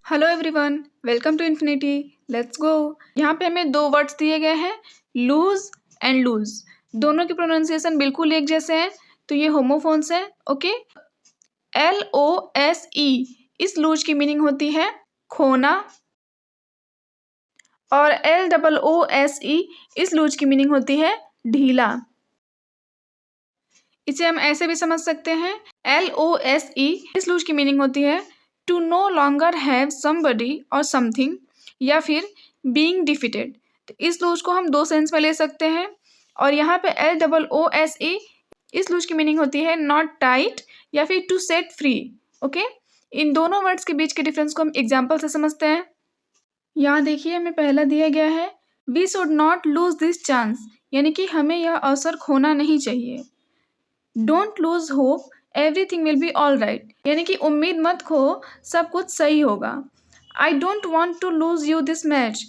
Hello everyone, welcome to Infinity. Let's go. यहाँ पे हमें दो वर्ड्स दिए गए हैं, लूज एंड लूज। दोनों की प्रोनाउंसिएशन बिल्कुल एक जैसे हैं, तो ये होमोफोन्स हैं। ओके, LOSE इस लूज की मीनिंग होती है खोना, और LOOSE इस लूज की मीनिंग होती है ढीला। इसे हम ऐसे भी समझ सकते हैं, LOSE इस लूज की मीनिंग होती है to no longer have somebody or something, या फिर बीइंग डिफिटेड। तो इस लूज को हम दो सेंस में ले सकते हैं। और यहाँ पे LOOSE इस लूज की मीनिंग होती है नॉट टाइट या फिर टू सेट फ्री। ओके, इन दोनों वर्ड्स के बीच के डिफरेंस को हम एग्जाम्पल से समझते हैं। यहाँ देखिए, हमें पहला दिया गया है we should not lose this chance, यानी कि हमें यह अवसर खोना नहीं चाहिए। Don't lose hope, everything will be all right, यानी कि उम्मीद मत खो, सब कुछ सही होगा। I don't want to lose you this match,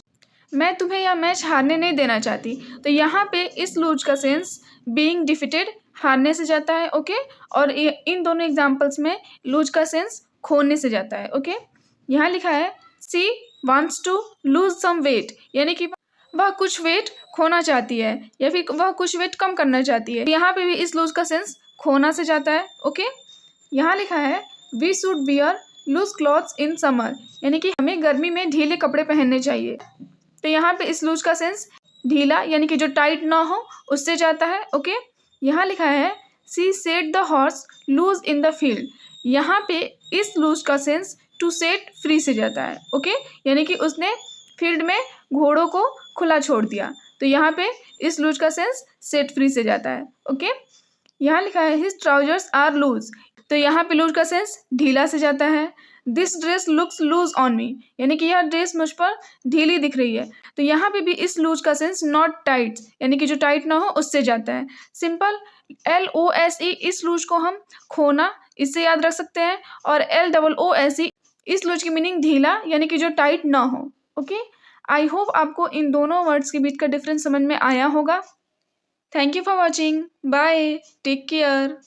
मैं तुम्हें यह मैच हारने नहीं देना चाहती। तो यहाँ पे इस लूज का सेंस बीइंग डिफिटेड, हारने से जाता है। ओके, और इन दोनों एग्जाम्पल्स में लूज का सेंस खोने से जाता है। ओके, यहाँ लिखा है she wants to lose some weight, यानी कि वह कुछ वेट खोना चाहती है या फिर वह कुछ वेट कम करना चाहती है। यहाँ पे भी इस लूज का सेंस खोना से जाता है। ओके, यहाँ लिखा है we should wear loose clothes in summer, यानी कि हमें गर्मी में ढीले कपड़े पहनने चाहिए। तो यहाँ पे इस लूज का सेंस ढीला, यानी कि जो टाइट ना हो, उससे जाता है। ओके, यहाँ लिखा है she set the horse loose in the field, यहाँ पे इस लूज का सेंस टू सेट फ्री से जाता है। ओके, यानी कि उसने फील्ड में घोड़ों को खुला छोड़ दिया। तो यहाँ पे इस लूज का सेंस सेट फ्री से जाता है। ओके, यहाँ लिखा है हिज ट्राउजर्स आर लूज, तो यहाँ पे लूज का सेंस ढीला से जाता है। This dress looks lose on me, यानी कि यह ड्रेस मुझ पर ढीली दिख रही है। तो यहाँ पे भी इस लूज का सेंस नॉट टाइट, यानी कि जो टाइट ना हो, उससे जाता है। सिंपल LOSE इस लूज को हम खोना, इससे याद रख सकते हैं। और LOOSE इस लूज की मीनिंग ढीला, यानी कि जो टाइट ना हो। ओके, आई होप आपको इन दोनों वर्ड्स के बीच का डिफरेंस समझ में आया होगा। Thank you for watching, bye, take care.